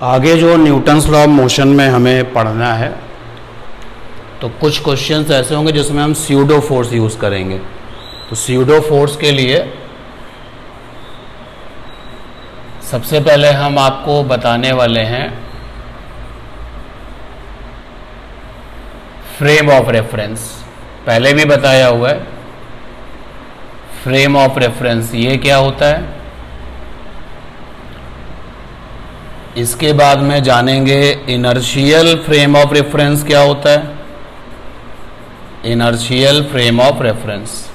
आगे जो Newton's law of motion में हमें पढ़ना है, तो कुछ क्वेश्चंस ऐसे होंगे जिसमें हम स्यूडो फोर्स यूज़ करेंगे। तो स्यूडो फोर्स के लिए सबसे पहले हम आपको बताने वाले हैं फ्रेम ऑफ रेफरेंस। पहले भी बताया हुआ है फ्रेम ऑफ रेफरेंस ये क्या होता है। इसके बाद में जानेंगे इनर्शियल फ्रेम ऑफ रेफरेंस क्या होता है, इनर्शियल फ्रेम ऑफ रेफरेंस।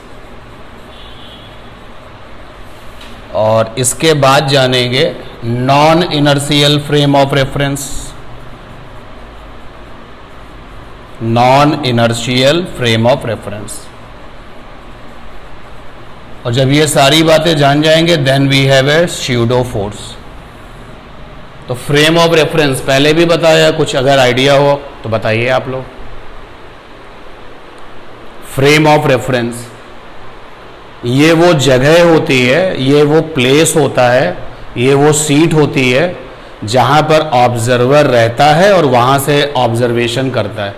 और इसके बाद जानेंगे non inertial frame of reference, non inertial frame of reference. और जब ये सारी बातें जान जाएंगे then we have a pseudo force. तो फ्रेम ऑफ रेफरेंस पहले भी बताया, कुछ अगर आइडिया हो तो बताइए आप लोग। फ्रेम ऑफ रेफरेंस ये वो जगह होती है, ये वो प्लेस होता है, ये वो सीट होती है जहां पर ऑब्जर्वर रहता है और वहां से ऑब्जर्वेशन करता है।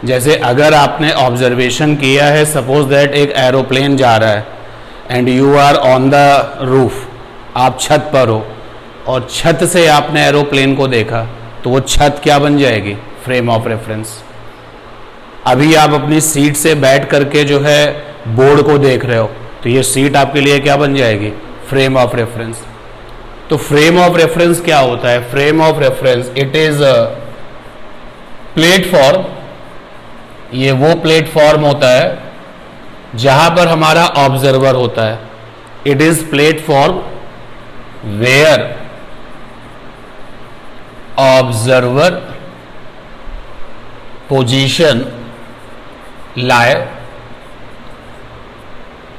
जैसे अगर आपने ऑब्जर्वेशन किया है, सपोज दैट एक एरोप्लेन जा रहा है and you are on the roof, आप छत पर हो और छत से आपने एरोप्लेन को देखा, तो वो छत क्या बन जाएगी, फ्रेम ऑफ रेफरेंस। अभी आप अपनी सीट से बैठ करके जो है बोर्ड को देख रहे हो, तो ये सीट आपके लिए क्या बन जाएगी, फ्रेम ऑफ रेफरेंस। तो फ्रेम ऑफ रेफरेंस क्या होता है, frame of reference it is platform, ये वो प्लेटफॉर्म होता है जहां पर हमारा ऑब्जर्वर होता है। It is platform where observer position lie.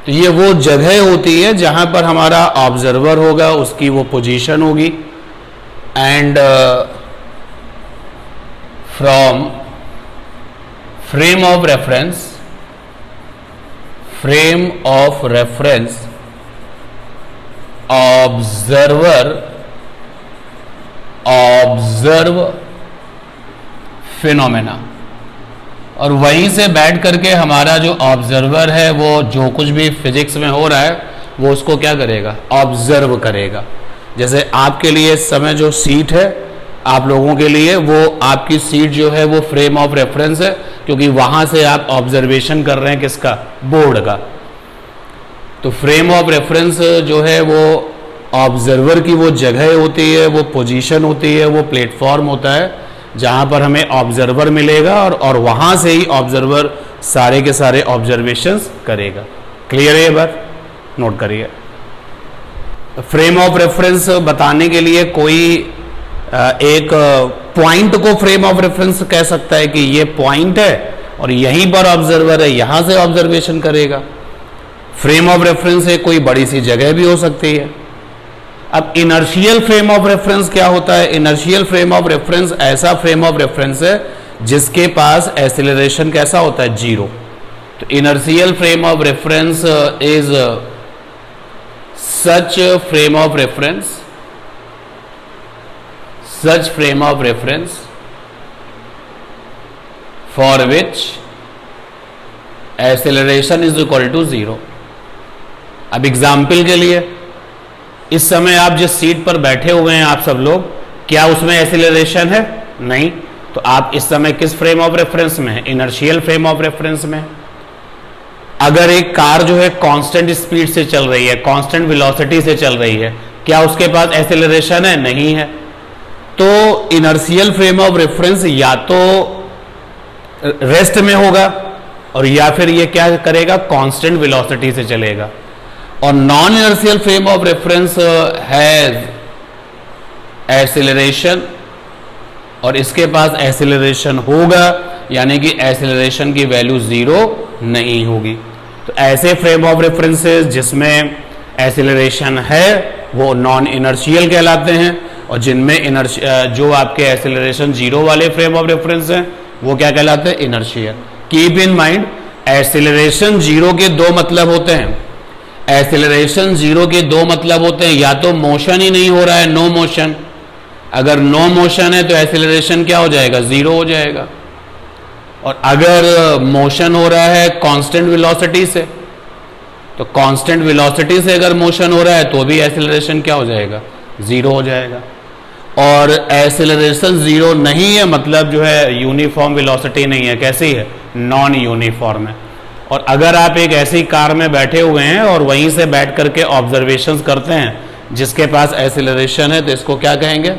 तो ये वो जगह होती है जहां पर हमारा ऑब्जर्वर होगा, उसकी वो पोजीशन होगी। And from frame of reference, frame of reference observer observe phenomena. और वहीं से बैठ करके हमारा जो ऑब्जर्वर है वो जो कुछ भी फिजिक्स में हो रहा है वो उसको क्या करेगा, ऑब्जर्व करेगा। जैसे आपके लिए इस समय जो सीट है, आप लोगों के लिए वो आपकी सीट जो है वो फ्रेम ऑफ रेफरेंस है, क्योंकि वहां से आप ऑब्जर्वेशन कर रहे हैं किसका, बोर्ड का। तो फ्रेम ऑफ रेफरेंस जो है वो ऑब्जर्वर की वो जगह होती है, वो पोजीशन होती है, वो प्लेटफॉर्म होता है जहां पर हमें ऑब्जर्वर मिलेगा और वहां से ही ऑब्जर्वर सारे के सारे ऑब्जर्वेशंस करेगा। क्लियर है, ये बात नोट करिए। फ्रेम ऑफ रेफरेंस बताने के लिए कोई एक पॉइंट को फ्रेम ऑफ रेफरेंस कह सकता है कि ये पॉइंट है और यहीं पर ऑब्जर्वर है, यहां से ऑब्जर्वेशन करेगा। फ्रेम ऑफ रेफरेंस है कोई बड़ी सी जगह भी हो सकती है। अब इनर्शियल फ्रेम ऑफ रेफरेंस क्या होता है, इनर्शियल फ्रेम ऑफ रेफरेंस ऐसा फ्रेम ऑफ रेफरेंस है जिसके पास एक्सीलरेशन कैसा होता है, जीरो। तो inertial frame of reference is such frame of reference, such frame of reference for which acceleration is equal to 0। अब एग्जाम्पल के लिए इस समय आप जिस सीट पर बैठे हुए हैं आप सब लोग, क्या उसमें एक्सीलरेशन है, नहीं। तो आप इस समय किस फ्रेम ऑफ रेफरेंस में है, इनर्शियल फ्रेम ऑफ रेफरेंस में। अगर एक कार जो है कांस्टेंट स्पीड से चल रही है, कांस्टेंट वेलोसिटी से चल रही है, क्या उसके पास एक्सीलरेशन है, नहीं है। तो इनर्शियल फ्रेम ऑफ रेफरेंस या तो रेस्ट में होगा और या फिर ये क्या करेगा, कांस्टेंट वेलोसिटी से चलेगा। और non inertial frame of reference has acceleration और इसके पास एक्सीलरेशन होगा, यानी कि एक्सीलरेशन की वैल्यू 0 नहीं होगी। तो ऐसे फ्रेम ऑफ रेफरेंसेस जिसमें एक्सीलरेशन है वो नॉन इनर्शियल कहलाते हैं, और जिनमें जो आपके एक्सीलरेशन 0 वाले फ्रेम ऑफ रेफरेंस हैं वो क्या कहलाते हैं, inertial. Keep in mind acceleration 0 के दो मतलब होते हैं, एक्सेलरेशन जीरो के दो मतलब होते हैं, या तो मोशन ही नहीं हो रहा है, नो मोशन। अगर नो मोशन है तो एक्सीलरेशन क्या हो जाएगा, 0 हो जाएगा। और अगर मोशन हो रहा है कांस्टेंट वेलोसिटी से, तो कांस्टेंट वेलोसिटी से अगर मोशन हो रहा है तो भी एक्सीलरेशन क्या हो जाएगा, 0 हो जाएगा। और एक्सीलरेशन 0 नहीं है मतलब जो है यूनिफॉर्म वेलोसिटी नहीं है, कैसी है, नॉन यूनिफॉर्म है। और अगर आप एक ऐसी कार में बैठे हुए हैं और वहीं से बैठ करके ऑब्जर्वेशंस करते हैं जिसके पास एक्सीलरेशन है, तो इसको क्या कहेंगे,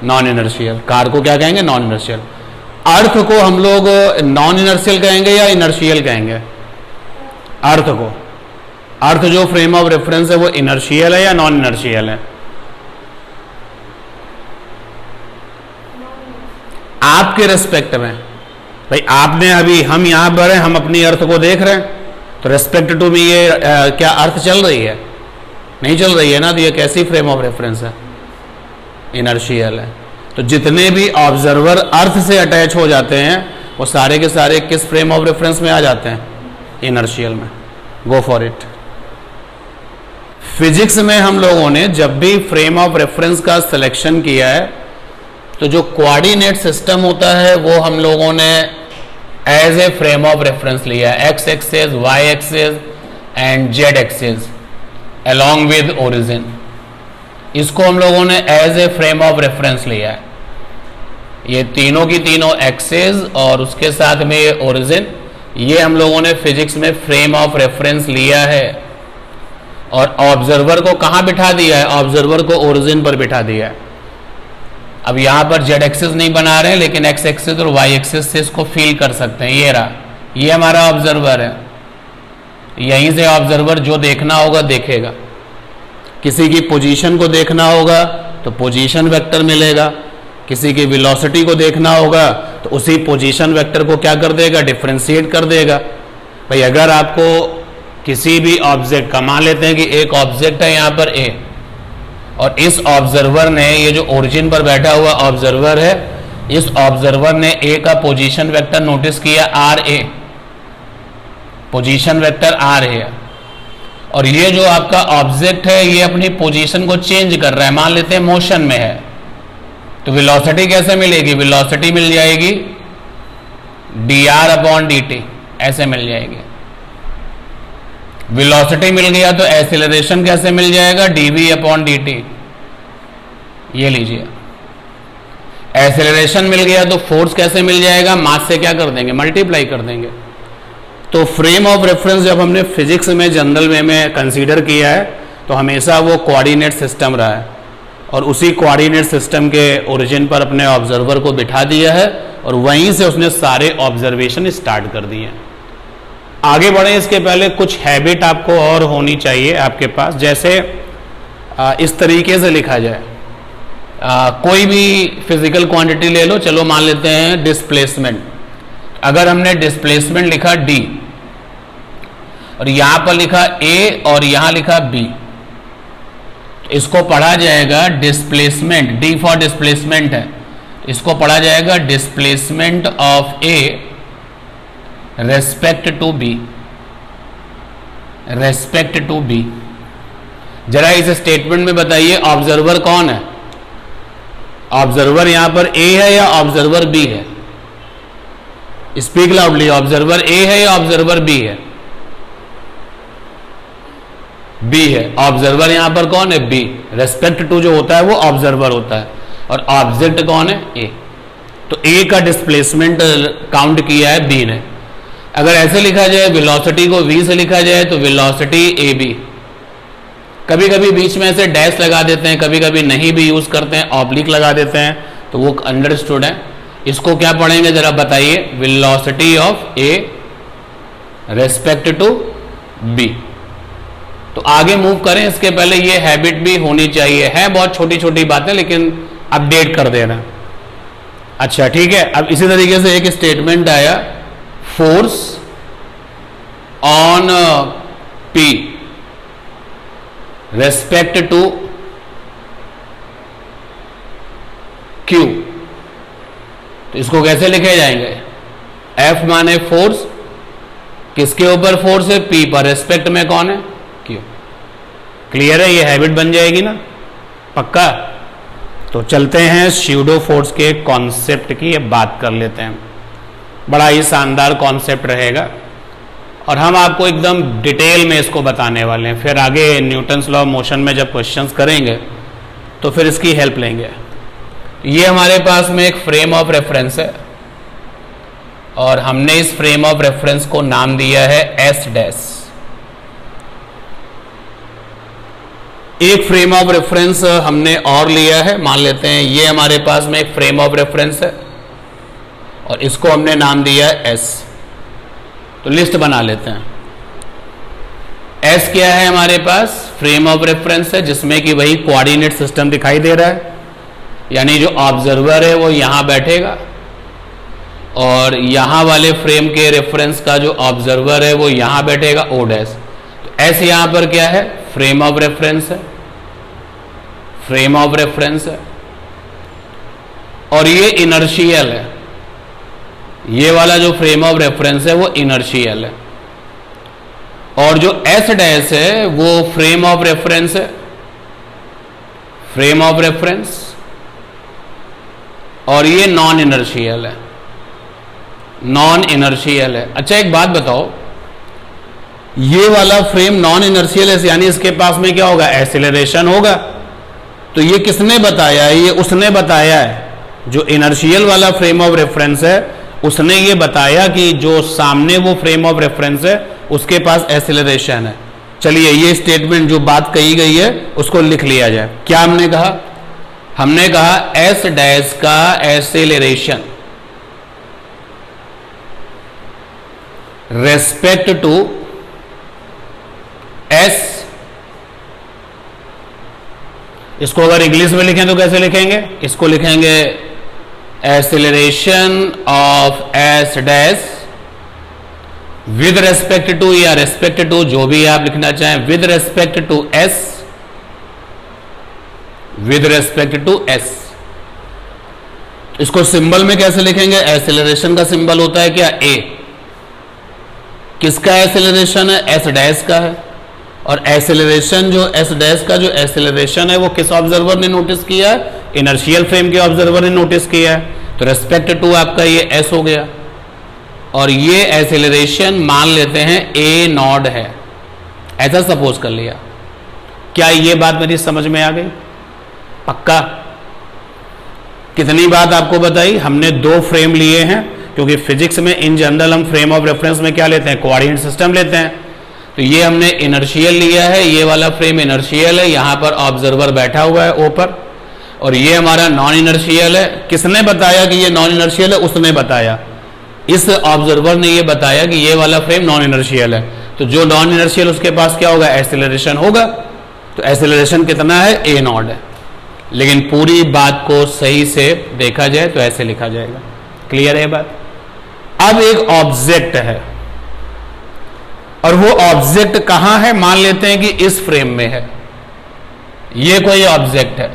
नॉन इनर्शियल। कार को क्या कहेंगे, नॉन इनर्शियल। अर्थ को हम लोग नॉन इनर्शियल कहेंगे या इनर्शियल कहेंगे, अर्थ को। अर्थ जो फ्रेम ऑफ रेफरेंस है वो इनर्शियल है या नॉन इनर्शियल है, आपके रेस्पेक्ट में। भाई आपने अभी, हम यहां पर हैं, हम अपनी अर्थ को देख रहे हैं, तो रेस्पेक्ट टू मी ये क्या अर्थ चल रही है, नहीं चल रही है ना, तो ये कैसी फ्रेम ऑफ रेफरेंस है, इनर्शियल है। तो जितने भी ऑब्जर्वर अर्थ से अटैच हो जाते हैं वो सारे के सारे किस फ्रेम ऑफ रेफरेंस में आ जाते हैं, इनर्शियल में। Go for it. फिजिक्स में हम लोगों ने जब भी फ्रेम ऑफ रेफरेंस का सिलेक्शन किया है तो जो कोऑर्डिनेट सिस्टम होता है वो हम लोगों ने as a frame of reference लिया है, X axis, Y axis and Z axis along with origin. इसको हम लोगों ने as a frame of reference लिया है। ये तीनों की तीनों एक्सिस और उसके साथ में ये ओरिजिन, ये हम लोगों ने फिजिक्स में फ्रेम ऑफ रेफरेंस लिया है। और ऑब्जर्वर को कहां बिठा दिया है, ऑब्जर्वर को ओरिजिन पर बिठा दिया है। अब यहां पर जेड एक्सिस नहीं बना रहे हैं, लेकिन एक्स एक्सिस और वाई एक्सिस से इसको फील कर सकते हैं। ये रहा, ये हमारा ऑब्जर्वर है। यहीं से ऑब्जर्वर जो देखना होगा देखेगा। किसी की पोजीशन को देखना होगा तो पोजीशन वेक्टर मिलेगा, किसी की वेलोसिटी को देखना होगा तो उसी पोजीशन वेक्टर को क्या कर देगा, डिफरेंशिएट कर देगा। भाई अगर आपको किसी भी ऑब्जेक्ट का, मान लेते हैं कि एक ऑब्जेक्ट है यहाँ पर ए, और इस ऑब्जर्वर ने, ये जो ओरिजिन पर बैठा हुआ ऑब्जर्वर है, इस ऑब्जर्वर ने ए का पोजीशन वेक्टर नोटिस किया R A, position vector R है। और ये जो आपका ऑब्जेक्ट है ये अपनी पोजीशन को चेंज कर रहा है, मान लेते हैं मोशन में है, तो वेलोसिटी कैसे मिलेगी, वेलोसिटी मिल जाएगी dr/dt, ऐसे मिल जाएगी। वेलोसिटी मिल गया तो एक्सीलरेशन कैसे मिल जाएगा, dv/dt। ये लीजिए, एक्सीलरेशन मिल गया तो फोर्स कैसे मिल जाएगा, मास से क्या कर देंगे, मल्टीप्लाई कर देंगे। तो फ्रेम ऑफ रेफरेंस जब हमने फिजिक्स में जनरल वे में कंसीडर किया है तो हमेशा वो कोऑर्डिनेट सिस्टम रहा है, और उसी कोऑर्डिनेट सिस्टम के ओरिजिन पर अपने ऑब्जर्वर को बिठा दिया है और वहीं से उसने सारे ऑब्जर्वेशन स्टार्ट कर दिए। आगे बढ़े इसके पहले कुछ हैबिट आपको और होनी चाहिए आपके पास। जैसे इस तरीके से लिखा जाए, कोई भी फिजिकल क्वांटिटी ले लो, चलो मान लेते हैं डिस्प्लेसमेंट। अगर हमने डिस्प्लेसमेंट लिखा d और यहां पर लिखा a और यहां लिखा b, तो इसको पढ़ा जाएगा डिस्प्लेसमेंट, d फॉर डिस्प्लेसमेंट है, इसको पढ़ा जाएगा displacement of a respect to b, respect to b। जरा इस स्टेटमेंट में बताइए ऑब्जर्वर कौन है, ऑब्जर्वर यहां पर a है या ऑब्जर्वर b है, स्पीक लाउडली, ऑब्जर्वर a है या ऑब्जर्वर b है, b है। ऑब्जर्वर यहां पर कौन है, b। रेस्पेक्ट टू जो होता है वो ऑब्जर्वर होता है, और ऑब्जेक्ट कौन है, a। तो a का डिस्प्लेसमेंट काउंट किया है b ने। अगर ऐसे लिखा जाए, वेलोसिटी को v से लिखा जाए तो वेलोसिटी ab। कभी कभी बीच में ऐसे डैश लगा देते हैं, कभी कभी नहीं भी यूज करते हैं, ऑब्लिक लगा देते हैं, तो वो अंडरस्टूड है। इसको क्या पढ़ेंगे जरा बताइए, velocity of a respect to b। तो आगे मूव करें इसके पहले ये हैबिट भी होनी चाहिए, है बहुत छोटी छोटी बातें लेकिन अपडेट कर देना। अच्छा ठीक है, अब इसी तरीके से एक स्टेटमेंट आया, force on p respect to q, तो इसको कैसे लिखे जाएंगे, F माने फोर्स, किसके ऊपर फोर्स है, P पर, रेस्पेक्ट में कौन है, Q। क्लियर है, ये हैबिट बन जाएगी ना, पक्का। तो चलते हैं स्यूडो फोर्स के कॉन्सेप्ट की ये बात कर लेते हैं। बड़ा ही शानदार कॉन्सेप्ट रहेगा और हम आपको एकदम डिटेल में इसको बताने वाले हैं। फिर आगे न्यूटन्स लॉ ऑफ मोशन में जब क्वेश्चंस करेंगे तो फिर इसकी हेल्प लेंगे। ये हमारे पास में एक फ्रेम ऑफ रेफरेंस है और हमने इस फ्रेम ऑफ रेफरेंस को नाम दिया है एस डैश। एक फ्रेम ऑफ रेफरेंस हमने और लिया है, मान लेते हैं ये हमारे पास में एक फ्रेम ऑफ रेफरेंस है और इसको हमने नाम दिया है एस। तो लिस्ट बना लेते हैं। एस क्या है हमारे पास? फ्रेम ऑफ रेफरेंस है जिसमें कि वही कोऑर्डिनेट सिस्टम दिखाई दे रहा है, यानी जो ऑब्जर्वर है वो यहां बैठेगा और यहां वाले फ्रेम के रेफरेंस का जो ऑब्जर्वर है वो यहां बैठेगा ओ डैश। तो एस यहां पर क्या है? फ्रेम ऑफ रेफरेंस है, फ्रेम ऑफ रेफरेंस है और ये इनर्शियल है। ये वाला जो फ्रेम ऑफ रेफरेंस है वो इनर्शियल है और जो एस डैश है वो फ्रेम ऑफ रेफरेंस है, फ्रेम ऑफ रेफरेंस, और ये नॉन इनर्शियल है, नॉन इनर्शियल है। अच्छा एक बात बताओ, ये वाला फ्रेम नॉन इनर्शियल है यानी इसके पास में क्या होगा? एक्सीलरेशन होगा। तो ये किसने बताया है? ये उसने बताया है। जो इनर्शियल वाला फ्रेम ऑफ रेफरेंस है उसने ये बताया कि जो सामने वो फ्रेम ऑफ रेफरेंस है उसके पास एक्सीलरेशन है। चलिए ये स्टेटमेंट जो बात कही गई है उसको लिख लिया जाए। क्या हमने कहा? हमने कहा एस डैश का एक्सीलरेशन रेस्पेक्ट टू एस, इसको अगर इंग्लिश में लिखें तो कैसे लिखेंगे? इसको लिखेंगे acceleration of S dash with respect to या रेस्पेक्ट टू, जो भी आप लिखना चाहें, with respect to S, with respect to S. इसको सिंबल में कैसे लिखेंगे? एक्सीलरेशन का सिंबल होता है क्या? ए। किसका एक्सीलरेशन है? एस डैश का है। और एक्सेलरेशन जो एस डैश का जो एक्सेलरेशन है वो किस ऑब्जर्वर ने नोटिस किया है? इनर्शियल फ्रेम के ऑब्जर्वर ने नोटिस किया है। तो रेस्पेक्ट टू आपका ये एस हो गया और ये एक्सेलरेशन मान लेते हैं ए नॉट है, ऐसा सपोज कर लिया। क्या ये बात मेरी समझ में आ गई? पक्का? कितनी बात आपको बताई? हमने दो फ्रेम लिए हैं क्योंकि फिजिक्स में इन जनरल हम फ्रेम ऑफ रेफरेंस में क्या लेते हैं? कोऑर्डिनेट सिस्टम लेते हैं। तो ये हमने इनर्शियल लिया है, ये वाला फ्रेम इनर्शियल है, यहां पर ऑब्जर्वर बैठा हुआ है ऊपर, और ये हमारा नॉन इनर्शियल है। किसने बताया कि ये नॉन इनर्शियल है? उसने बताया, इस ऑब्जर्वर ने ये बताया कि ये वाला फ्रेम नॉन इनर्शियल है। तो जो नॉन इनर्शियल उसके पास क्या होगा? एक्सेलरेशन होगा। तो एक्सेलरेशन कितना है? ए नॉट है। लेकिन पूरी बात को सही से देखा जाए तो ऐसे लिखा जाएगा। क्लियर है बात? अब एक ऑब्जेक्ट है और वो ऑब्जेक्ट कहां है? मान लेते हैं कि इस फ्रेम में है। ये कोई ऑब्जेक्ट है,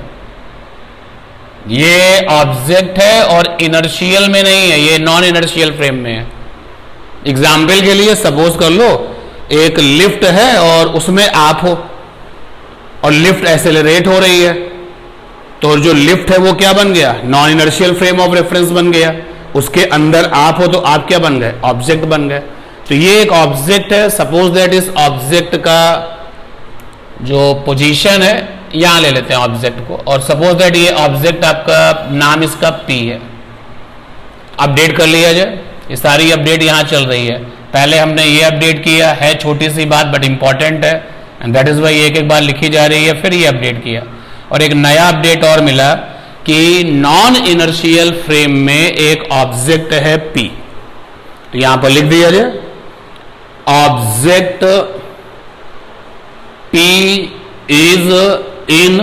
ये ऑब्जेक्ट है और इनर्शियल में नहीं है, ये नॉन इनर्शियल फ्रेम में है। एग्जाम्पल के लिए सपोज कर लो एक लिफ्ट है और उसमें आप हो और लिफ्ट एक्सेलरेट हो रही है, तो जो लिफ्ट है वो क्या बन गया? Non inertial frame of reference बन गया। उसके अंदर आप हो तो आप क्या बन गए? ऑब्जेक्ट बन गए। तो ये एक ऑब्जेक्ट है। सपोज दैट इस ऑब्जेक्ट का जो पोजीशन है यहां ले लेते हैं ऑब्जेक्ट को, और सपोज दैट ये ऑब्जेक्ट आपका नाम इसका P है। अपडेट कर लिया जाए, ये सारी अपडेट यहां चल रही है। पहले हमने ये अपडेट किया है, छोटी सी बात बट इंपॉर्टेंट है, एंड दैट इज वाई एक एक बार लिखी जा रही है। फिर ये अपडेट किया और एक नया अपडेट और मिला कि नॉन इनर्शियल फ्रेम में एक ऑब्जेक्ट है P। तो यहां पर लिख दिया जाए object P is in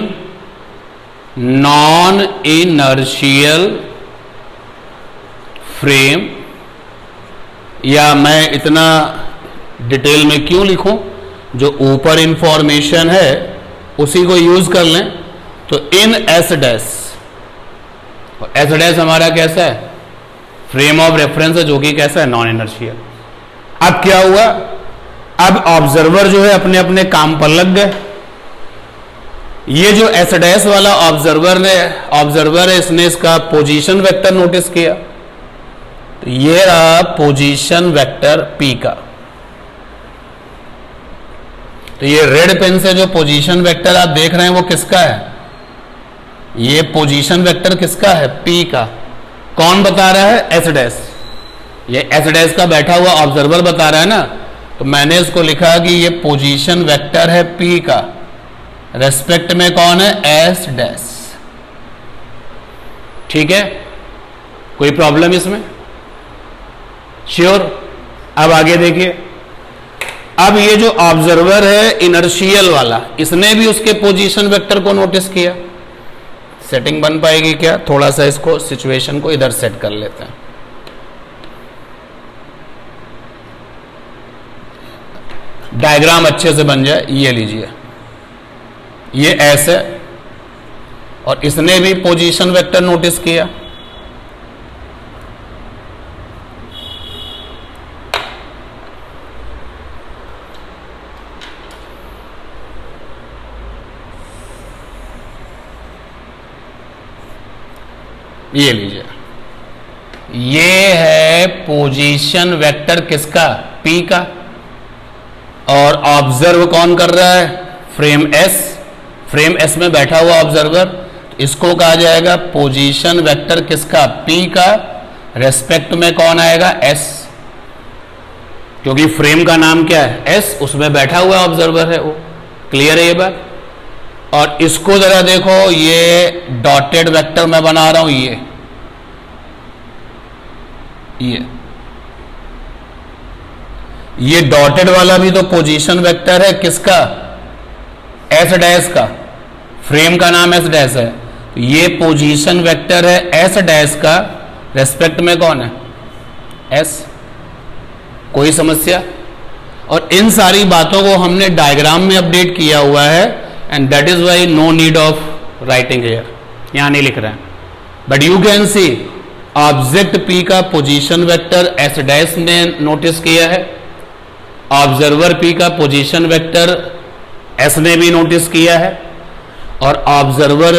non inertial frame, या मैं इतना डिटेल में क्यों लिखूं? जो ऊपर इंफॉर्मेशन है उसी को यूज कर लें। तो इन एस डैश, और एस डैश हमारा कैसा है? फ्रेम ऑफ रेफरेंस है जो कि कैसा है? Non inertial. अब क्या हुआ? अब ऑब्जर्वर जो है अपने अपने काम पर लग गए। ये जो एस डैश वाला ऑब्जर्वर है, इसने इसका पोजीशन वेक्टर नोटिस किया, तो ये रहा पोजीशन वेक्टर पी का। तो ये रेड पेन से जो पोजीशन वेक्टर आप देख रहे हैं वो किसका है? ये पोजीशन वेक्टर किसका है? पी का। कौन बता रहा है? S dash. ये एस डैश का बैठा हुआ ऑब्जर्वर बता रहा है ना, तो मैंने इसको लिखा कि ये पोजीशन वेक्टर है पी का, रेस्पेक्ट में कौन है? S dash. ठीक है, कोई प्रॉब्लम इसमें? श्योर। अब आगे देखिए, अब ये जो ऑब्जर्वर है इनर्शियल वाला, इसने भी उसके पोजीशन वेक्टर को नोटिस किया। सेटिंग बन पाएगी क्या? थोड़ा सा इसको सिचुएशन को इधर सेट कर लेते हैं। डायग्राम अच्छे से बन जाए। ये लीजिए, ये एस है और इसने भी पोजीशन वेक्टर नोटिस किया। ये लीजिए, ये है पोजीशन वेक्टर किसका? पी का। और ऑब्जर्व कौन कर रहा है? Frame S. फ्रेम एस में बैठा हुआ ऑब्जर्वर, इसको कहा जाएगा पोजीशन वेक्टर किसका? पी का। रेस्पेक्ट में कौन आएगा? एस, क्योंकि फ्रेम का नाम क्या है? एस, उसमें बैठा हुआ ऑब्जर्वर है वो। क्लियर है ये बात? और इसको जरा देखो, ये डॉटेड वेक्टर मैं बना रहा हूं, ये डॉटेड वाला भी तो पोजीशन वेक्टर है किसका? एस डैश का। फ्रेम का नाम एस डैश है, तो ये पोजीशन वेक्टर है एस डैश का, रेस्पेक्ट में कौन है? एस। कोई समस्या? और इन सारी बातों को हमने डायग्राम में अपडेट किया हुआ है, and that is why no need of writing here, यहां नहीं लिख रहे हैं। But you can see object P का पोजीशन वेक्टर एस डैश ने नोटिस किया है, ऑब्जर्वर पी का पोजीशन वेक्टर एस ने भी नोटिस किया है, और ऑब्जर्वर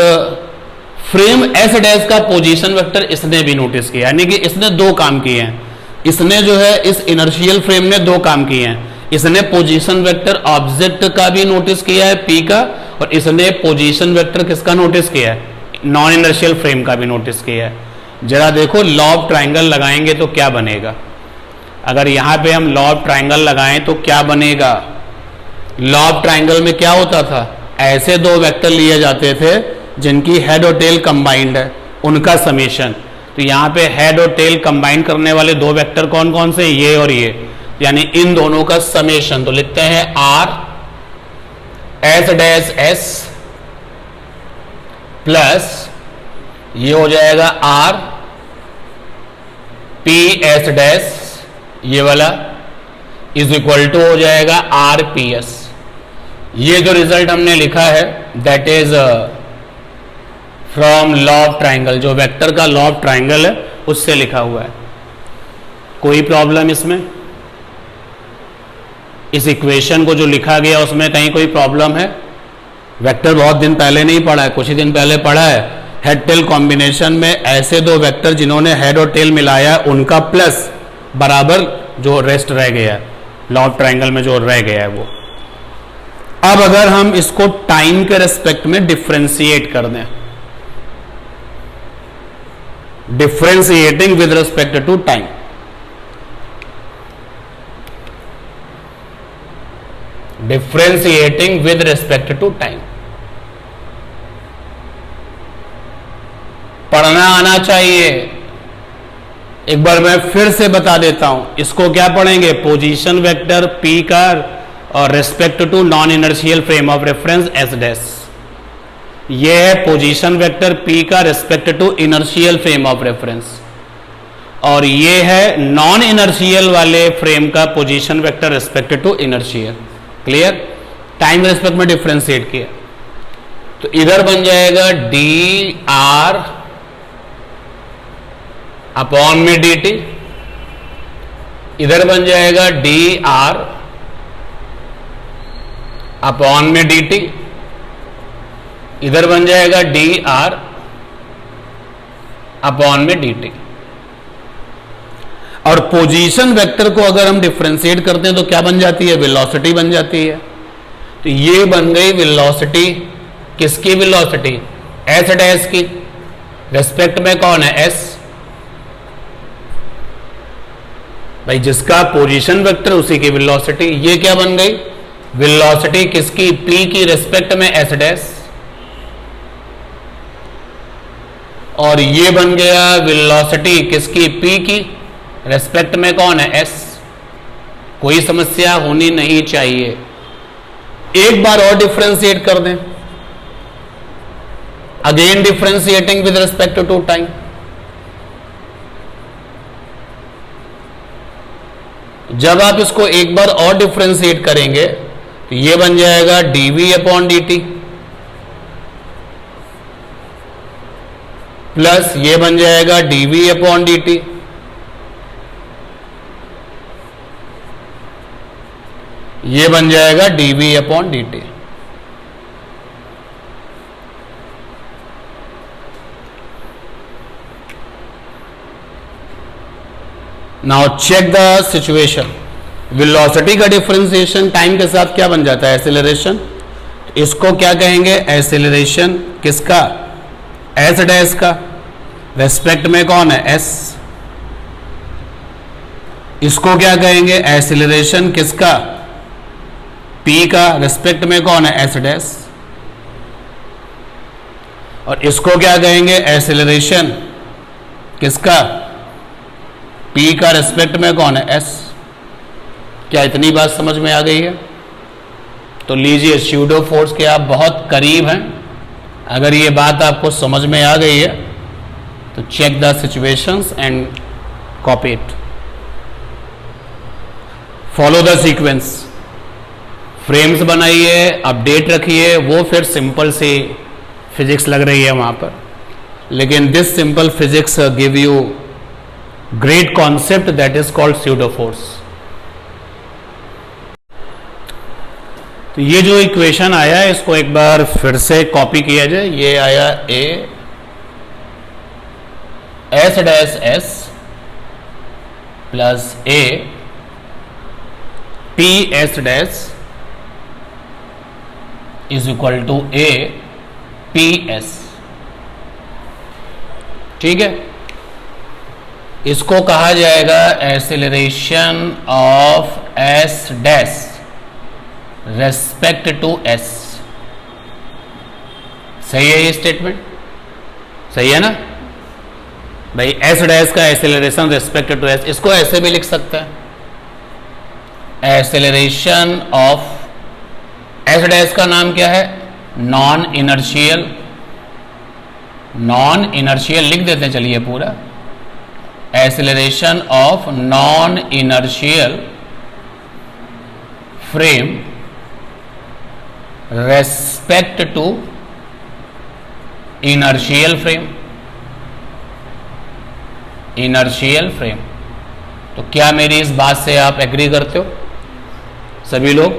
फ्रेम एस डैश का पोजीशन वेक्टर इसने भी नोटिस किया। यानी कि इसने दो काम किए हैं। इसने जो है इस इनर्शियल फ्रेम ने दो काम किए हैं। इसने पोजीशन वेक्टर ऑब्जेक्ट का भी नोटिस किया है पी का, और इसने पोजीशन वेक्टर किसका नोटिस किया है? नॉन इनर्शियल फ्रेम का भी नोटिस किया है। जरा देखो, लॉ ऑफ ट्राइंगल लगाएंगे तो क्या बनेगा? अगर यहां पे हम लॉ ऑफ ट्राइंगल लगाएं तो क्या बनेगा? लॉ ऑफ ट्राइंगल में क्या होता था? ऐसे दो वेक्टर लिए जाते थे जिनकी हेड और टेल कंबाइंड है, उनका समेशन। तो यहां पे हेड और टेल कंबाइन करने वाले दो वेक्टर कौन कौन से? ये और ये, यानी इन दोनों का समेशन। तो लिखते हैं R S dash S plus ये हो जाएगा आर पी एस डैश, ये वाला इज इक्वल टू हो जाएगा आर पी एस। ये जो रिजल्ट हमने लिखा है that is from law of triangle, जो वेक्टर का लॉ ऑफ ट्राइंगल है उससे लिखा हुआ है। कोई प्रॉब्लम इसमें? इस इक्वेशन को जो लिखा गया उसमें कहीं कोई प्रॉब्लम है? वेक्टर बहुत दिन पहले नहीं पढ़ा है, कुछ ही दिन पहले पढ़ा है। हेड टेल कॉम्बिनेशन में ऐसे दो वेक्टर जिन्होंने हेड और टेल मिलाया उनका प्लस बराबर जो रेस्ट रह गया है, लॉ ऑफ ट्राइंगल में जो रह गया है वो। अब अगर हम इसको टाइम के रेस्पेक्ट में डिफ्रेंशिएट कर दें, differentiating with respect to time, differentiating with respect to time, पढ़ना आना चाहिए। एक बार मैं फिर से बता देता हूं, इसको क्या पढ़ेंगे? पोजीशन वेक्टर पी का और respect to non inertial frame of reference S dash. ये है पोजीशन वेक्टर पी का respect to inertial frame of reference, और ये है नॉन इनर्शियल वाले फ्रेम का position vector respect to inertial. Clear? Time respect में डिफ्रेंशिएट किया तो इधर बन जाएगा डी आर अपॉन में डी टी, इधर बन जाएगा डी आर अपॉन में डी टी, इधर बन जाएगा डी आर अपॉन में डी टी। और पोजीशन वेक्टर को अगर हम डिफरेंशिएट करते हैं तो क्या बन जाती है? वेलोसिटी बन जाती है। तो ये बन गई वेलोसिटी। किसकी वेलोसिटी? एस डैश की। रेस्पेक्ट में कौन है? एस। भाई जिसका पोजीशन वेक्टर उसी की वेलोसिटी। ये क्या बन गई? वेलोसिटी किसकी? पी की रेस्पेक्ट में एस डैश। और ये बन गया वेलोसिटी किसकी? पी की रेस्पेक्ट में कौन है? एस। कोई समस्या होनी नहीं चाहिए। एक बार और डिफरेंशिएट कर दें, again differentiating with respect to time. जब आप इसको एक बार और डिफरेंशिएट करेंगे तो ये बन जाएगा dv अपॉन dt प्लस ये बन जाएगा dv अपॉन dt। ये बन जाएगा dv upon dt। Now check the situation. Velocity का डिफरेंशिएशन टाइम के साथ क्या बन जाता है? एक्सेलरेशन। इसको क्या कहेंगे? एक्सेलरेशन किसका? एस डैश का। रेस्पेक्ट में कौन है? एस। इसको क्या कहेंगे? एक्सेलरेशन किसका? पी का। रेस्पेक्ट में कौन है? S dash. और इसको क्या कहेंगे? एक्सेलरेशन किसका? पी का। रेस्पेक्ट में कौन है? एस। क्या इतनी बात समझ में आ गई है? तो लीजिए, स्यूडो फोर्स के आप बहुत करीब हैं। अगर ये बात आपको समझ में आ गई है तो check the situations and copy it. Follow the sequence. Frames बनाइए, अपडेट रखिए। वो फिर सिंपल सी फिजिक्स लग रही है वहां पर, लेकिन this simple physics give you great concept that is called pseudo force. तो ये जो इक्वेशन आया है इसको एक बार फिर से कॉपी किया जाए। ये आया A S dash S plus A P S dash is equal to A P S. ठीक है, इसको कहा जाएगा acceleration of S dash respect to S. सही है ये स्टेटमेंट? सही है ना भाई? एस डैश का एक्सेलरेशन रेस्पेक्ट टू एस। इसको ऐसे भी लिख सकते हैं, एक्सेलरेशन ऑफ एस डैश का नाम क्या है? Non inertial. नॉन इनर्शियल लिख देते हैं, चलिए पूरा। Acceleration of non inertial frame respect to inertial frame. Inertial frame. तो क्या मेरी इस बात से आप एग्री करते हो सभी लोग?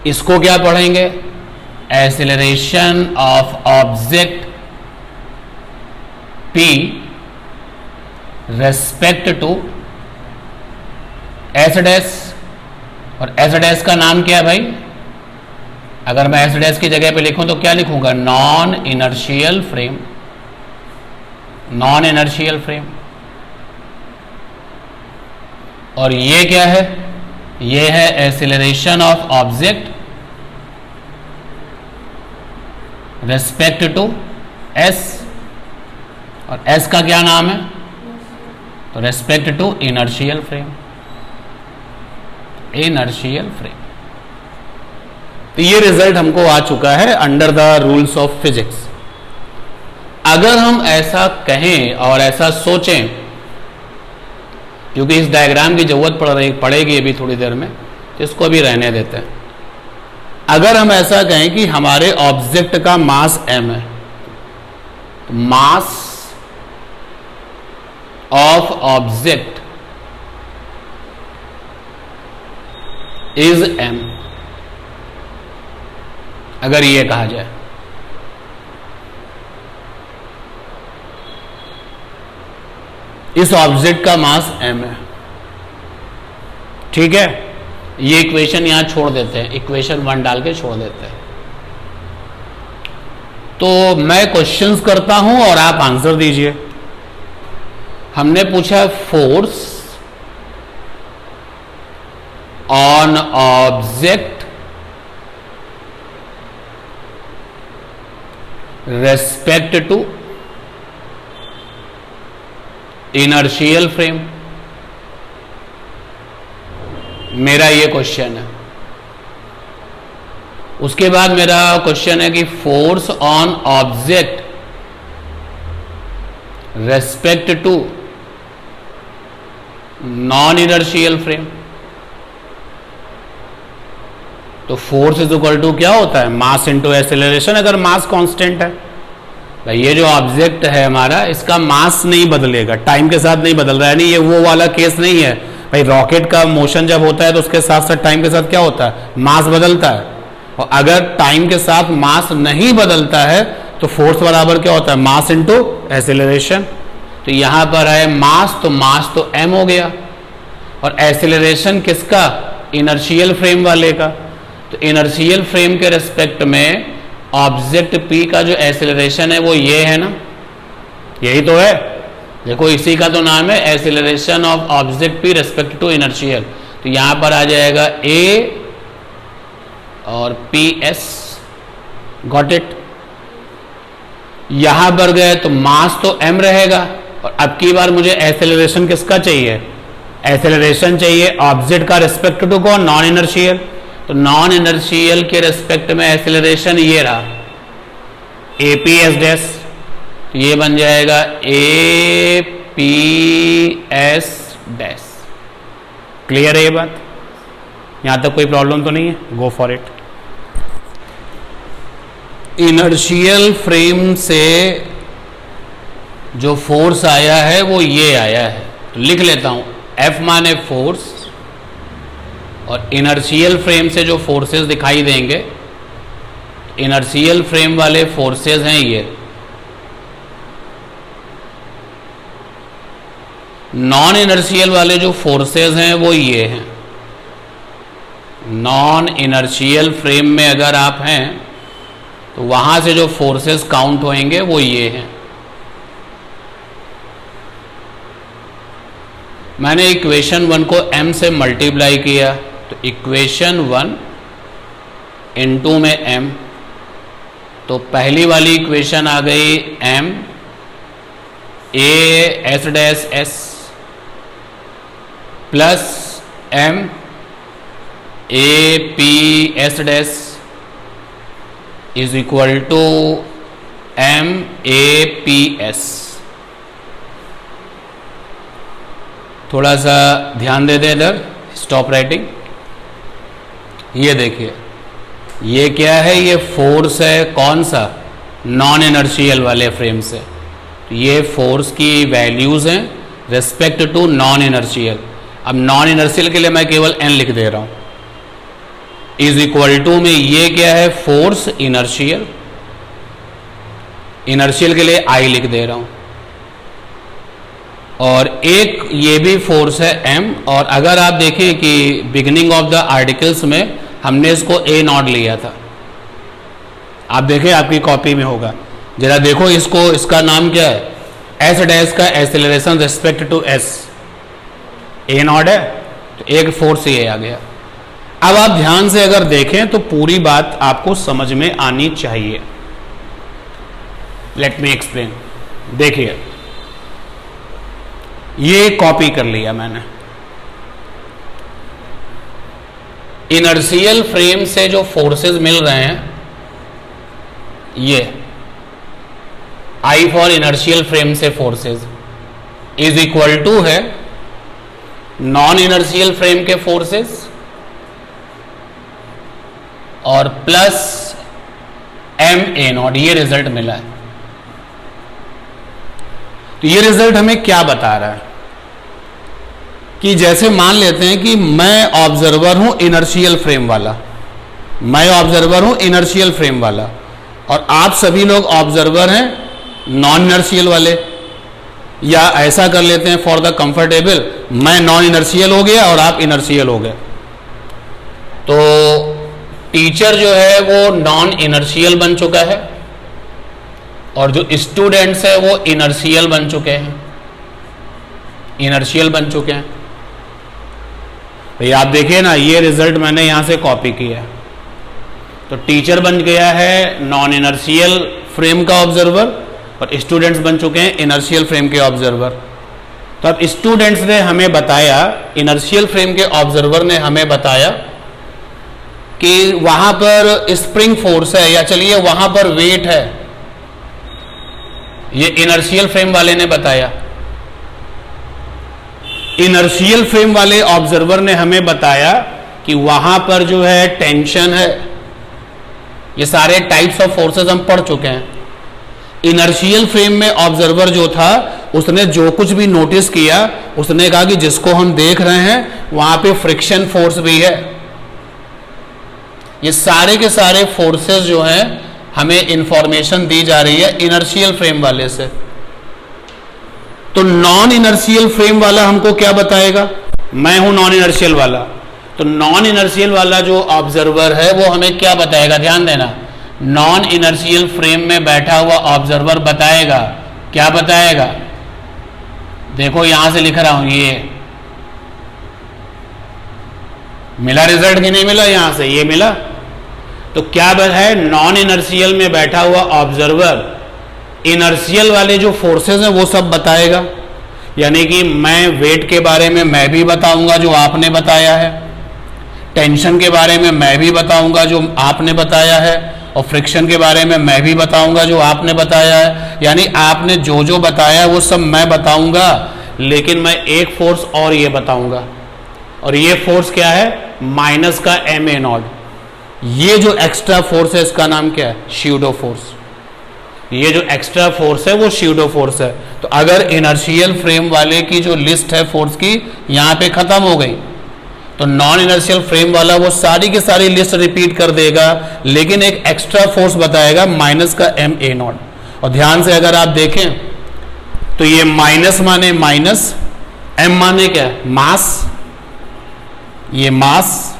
इसको क्या पढ़ेंगे? Acceleration of object P respect to S dash. और एस डैश का नाम क्या है भाई? अगर मैं एस डैश की जगह पे लिखूं तो क्या लिखूंगा? Non inertial frame. Non inertial frame. और ये क्या है? ये है acceleration of object respect to S. और एस का क्या नाम है? तो respect to inertial frame. Inertial frame. तो ये रिजल्ट हमको आ चुका है under the rules of physics. अगर हम ऐसा कहें और ऐसा सोचें, क्योंकि इस डायग्राम की जरूरत पड़ेगी अभी थोड़ी देर में, तो इसको अभी रहने देते हैं। अगर हम ऐसा कहें कि हमारे ऑब्जेक्ट का मास m है, तो mass of object is m, अगर ये कहा जाए इस ऑब्जेक्ट का मास m है। ठीक है, ये इक्वेशन यहां छोड़ देते हैं, इक्वेशन 1 डाल के छोड़ देते हैं। तो मैं क्वेश्चंस करता हूं और आप आंसर दीजिए। हमने पूछा force on object respect to inertial frame, मेरा ये क्वेश्चन है। उसके बाद मेरा क्वेश्चन है कि force on object respect to non inertial frame. तो फोर्स इज इक्वल टू क्या होता है, मास इंटू एक्सेलरेशन, अगर मास कांस्टेंट है। भाई ये जो ऑब्जेक्ट है हमारा, इसका मास नहीं बदलेगा, टाइम के साथ नहीं बदल रहा है। नहीं, ये वो वाला केस नहीं है भाई। रॉकेट का मोशन जब होता है तो उसके साथ साथ टाइम के साथ क्या होता है, मास बदलता है। और अगर टाइम के साथ मास नहीं बदलता है तो फोर्स बराबर क्या होता है, मास इंटू एक्सेलरेशन। तो यहां पर है मास तो m हो गया, और एक्सेलरेशन किसका, इनर्शियल फ्रेम वाले का। तो इनर्शियल फ्रेम के रिस्पेक्ट में ऑब्जेक्ट p का जो एक्सेलरेशन है वो ये है ना, यही तो है। देखो इसी का तो नाम है acceleration of object p respect to inertial. तो यहां पर आ जाएगा a और ps, गॉट इट। यहां पर गए तो मास तो m रहेगा, और अब की बार मुझे एक्सेलरेशन किसका चाहिए, एक्सेलरेशन चाहिए ऑब्जेक्ट का रिस्पेक्ट टू कौन, नॉन इनर्शियल। तो नॉन इनर्शियल के रिस्पेक्ट में एक्सेलरेशन ये रहा APS डैश, तो ये बन जाएगा APS डैश। क्लियर है ये बात, यहां तक कोई प्रॉब्लम तो नहीं है, go for it. Inertial frame से जो फोर्स आया है वो ये आया है, तो लिख लेता हूं F माने फोर्स, और इनर्शियल फ्रेम से जो फोर्सेस दिखाई देंगे, इनर्शियल फ्रेम वाले फोर्सेस हैं ये। नॉन इनर्शियल वाले जो फोर्सेस हैं वो ये हैं। नॉन इनर्शियल फ्रेम में अगर आप हैं तो वहां से जो फोर्सेस काउंट होंगे वो ये हैं। मैंने इक्वेशन 1 को m से मल्टीप्लाई किया, तो इक्वेशन 1 इनटू में m, तो पहली वाली इक्वेशन आ गई m a s dash s plus m a p s dash is equal to m a p s। थोड़ा सा ध्यान दे दें इधर, स्टॉप राइटिंग। ये देखिए ये क्या है, ये फोर्स है, कौन सा, नॉन इनर्शियल वाले फ्रेम से। तो ये फोर्स की वैल्यूज हैं रिस्पेक्ट टू नॉन इनर्शियल। अब नॉन इनर्शियल के लिए मैं केवल n लिख दे रहा हूं, इज इक्वल टू में ये क्या है, फोर्स इनर्शियल, इनर्शियल के लिए I लिख दे रहा हूं, और एक ये भी फोर्स है m। और अगर आप देखें कि बिगिनिंग ऑफ द आर्टिकल्स में हमने इसको a नॉट लिया था, आप देखें आपकी कॉपी में होगा, जरा देखो इसको, इसका नाम क्या है, s डैश का acceleration respect to s, a naught है, तो एक फोर्स ये आ गया। अब आप ध्यान से अगर देखें तो पूरी बात आपको समझ में आनी चाहिए। Let me explain. देखिए ये कॉपी कर लिया मैंने, इनर्शियल फ्रेम से जो फोर्सेस मिल रहे हैं, ये I फॉर इनर्शियल फ्रेम से फोर्सेस इज इक्वल टू है नॉन इनर्शियल फ्रेम के फोर्सेस और प्लस MA नॉट, ये रिजल्ट मिला है। तो ये रिजल्ट हमें क्या बता रहा है कि जैसे मान लेते हैं कि मैं ऑब्जर्वर हूं इनर्शियल फ्रेम वाला, मैं ऑब्जर्वर हूं इनर्शियल फ्रेम वाला, और आप सभी लोग ऑब्जर्वर हैं नॉन इनर्शियल वाले। या ऐसा कर लेते हैं फॉर द कंफर्टेबल, मैं नॉन इनर्शियल हो गया और आप इनर्शियल हो गए, तो टीचर जो है वो नॉन इनर्शियल बन चुका है और जो स्टूडेंट्स है वो इनर्शियल बन चुके हैं, इनर्शियल बन चुके हैं। भाई आप देखिए ना, ये रिजल्ट मैंने यहां से कॉपी किया, तो टीचर बन गया है नॉन इनर्शियल फ्रेम का ऑब्जर्वर और स्टूडेंट्स बन चुके हैं इनर्शियल फ्रेम के ऑब्जर्वर। तो अब स्टूडेंट्स ने हमें बताया, इनर्शियल फ्रेम के ऑब्जर्वर ने हमें बताया कि वहां पर स्प्रिंग फोर्स है, या चलिए वहां पर वेट है, ये इनर्शियल फ्रेम वाले ने बताया। इनर्शियल फ्रेम वाले ऑब्जर्वर ने हमें बताया कि वहां पर जो है टेंशन है। ये सारे टाइप्स ऑफ फोर्सेस हम पढ़ चुके हैं। इनर्शियल फ्रेम में ऑब्जर्वर जो था उसने जो कुछ भी नोटिस किया, उसने कहा कि जिसको हम देख रहे हैं वहां पे फ्रिक्शन फोर्स भी है। ये सारे के सारे फोर्सेस जो हैं हमें इंफॉर्मेशन दी जा रही है इनर्शियल फ्रेम वाले से। तो नॉन इनर्शियल फ्रेम वाला हमको क्या बताएगा? मैं हूं नॉन इनर्शियल वाला, तो नॉन इनर्शियल वाला जो ऑब्जर्वर है वो हमें क्या बताएगा? ध्यान देना, नॉन इनर्शियल फ्रेम में बैठा हुआ ऑब्जर्वर बताएगा, क्या बताएगा? देखो यहां से लिख रहा हूं, ये मिला रिजल्ट कि नहीं मिला? यहां से ये मिला। तो क्या है, नॉन इनर्शियल में बैठा हुआ ऑब्जर्वर इनर्शियल वाले जो फोर्सेस हैं वो सब बताएगा। यानी कि मैं वेट के बारे में मैं भी बताऊंगा जो आपने बताया है, टेंशन के बारे में मैं भी बताऊंगा जो आपने बताया है, और फ्रिक्शन के बारे में मैं भी बताऊंगा जो आपने बताया है। यानी आपने जो जो बताया वो सब मैं बताऊंगा, लेकिन मैं एक फोर्स और ये बताऊंगा, और ये फोर्स क्या है? माइनस का ma0। ये जो एक्स्ट्रा फोर्स है इसका नाम क्या है? Pseudo force. ये जो एक्स्ट्रा फोर्स है वो स्यूडो फोर्स है। तो अगर इनर्शियल फ्रेम वाले की जो लिस्ट है फोर्स की यहां पे खत्म हो गई, तो नॉन इनर्शियल फ्रेम वाला वो सारी की सारी लिस्ट रिपीट कर देगा, लेकिन एक एक्स्ट्रा फोर्स बताएगा माइनस का ma0। और ध्यान से अगर आप देखें तो ये माइनस माने माइनस, m माने क्या? मास, ये मास।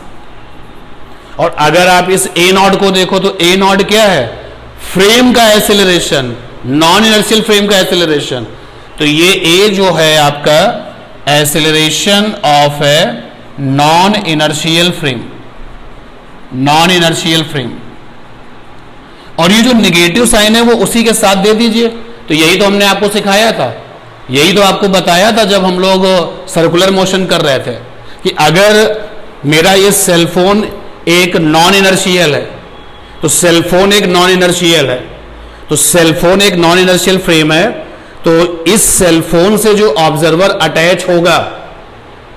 और अगर आप इस a0 को देखो तो a0 क्या है? फ्रेम का एक्सेलरेशन, नॉन इनर्शियल फ्रेम का एक्सेलरेशन। तो ये a जो है आपका एक्सेलरेशन ऑफ है non inertial frame, non inertial frame. और ये जो निगेटिव साइन है वो उसी के साथ दे दीजिए। तो यही तो हमने आपको सिखाया था, यही तो आपको बताया था जब हम लोग सर्कुलर मोशन कर रहे थे, कि अगर मेरा ये सेलफोन एक नॉन इनर्शियल है, तो सेलफोन एक नॉन इनर्शियल है, तो सेलफोन एक नॉन इनर्शियल फ्रेम है, तो इस सेलफोन से जो ऑब्जर्वर अटैच होगा,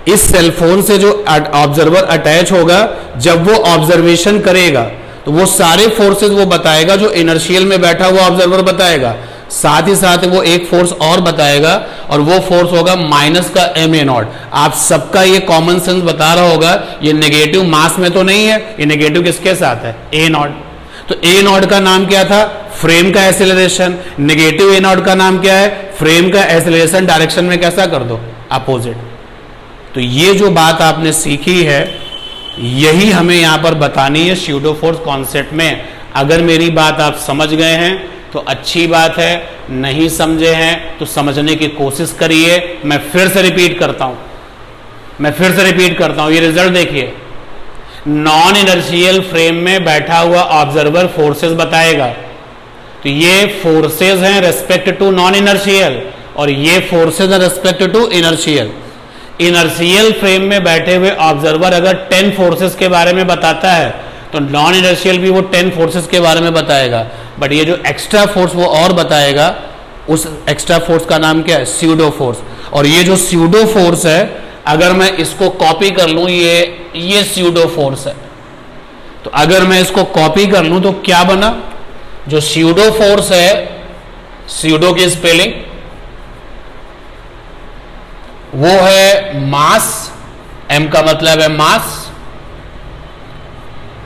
इस सेलफोन से जो ऑब्जर्वर अटैच होगा, जब वो ऑब्जर्वेशन करेगा तो वो सारे फोर्सेस वो बताएगा जो इनर्शियल में बैठा हुआ ऑब्जर्वर बताएगा। साथ ही साथ वो एक फोर्स और बताएगा, और वो फोर्स होगा माइनस का ma0। आप सबका ये कॉमन सेंस बता रहा होगा, ये नेगेटिव मास में तो नहीं है, ये नेगेटिव किसके साथ है? a0। तो a0 का नाम क्या था? फ्रेम का एक्सेलरेशन। नेगेटिव a0 का नाम क्या है? फ्रेम का एक्सेलरेशन डायरेक्शन में कैसा कर दो? अपोजिट। तो ये जो बात आपने सीखी है यही हमें यहां पर बतानी है स्यूडो फोर्स कॉन्सेप्ट में। अगर मेरी बात आप समझ गए हैं तो अच्छी बात है, नहीं समझे हैं तो समझने की कोशिश करिए। मैं फिर से रिपीट करता हूं, ये रिजल्ट देखिए। नॉन इनर्शियल फ्रेम में बैठा हुआ ऑब्जर्वर फोर्सेस बताएगा, तो ये फोर्सेस हैं रेस्पेक्ट टू नॉन इनर्शियल, और ये फोर्सेस हैं respect to inertial. Inertial frame में बैठे हुए ऑब्जर्वर अगर 10 फोर्सेस के बारे में बताता है, तो नॉन इनर्शियल भी वो 10 फोर्सेस के बारे में बताएगा। बट ये जो एक्स्ट्रा फोर्स वो और बताएगा, उस एक्स्ट्रा फोर्स का नाम क्या है? Pseudo force. और ये जो स्यूडो फोर्स है, अगर मैं इसको कॉपी कर लूं, ये स्यूडो फोर्स है, तो अगर मैं इसको कॉपी कर लूं तो क्या बना? जो स्यूडो फोर्स है, स्यूडो की स्पेलिंग वो है मास, m का मतलब है मास,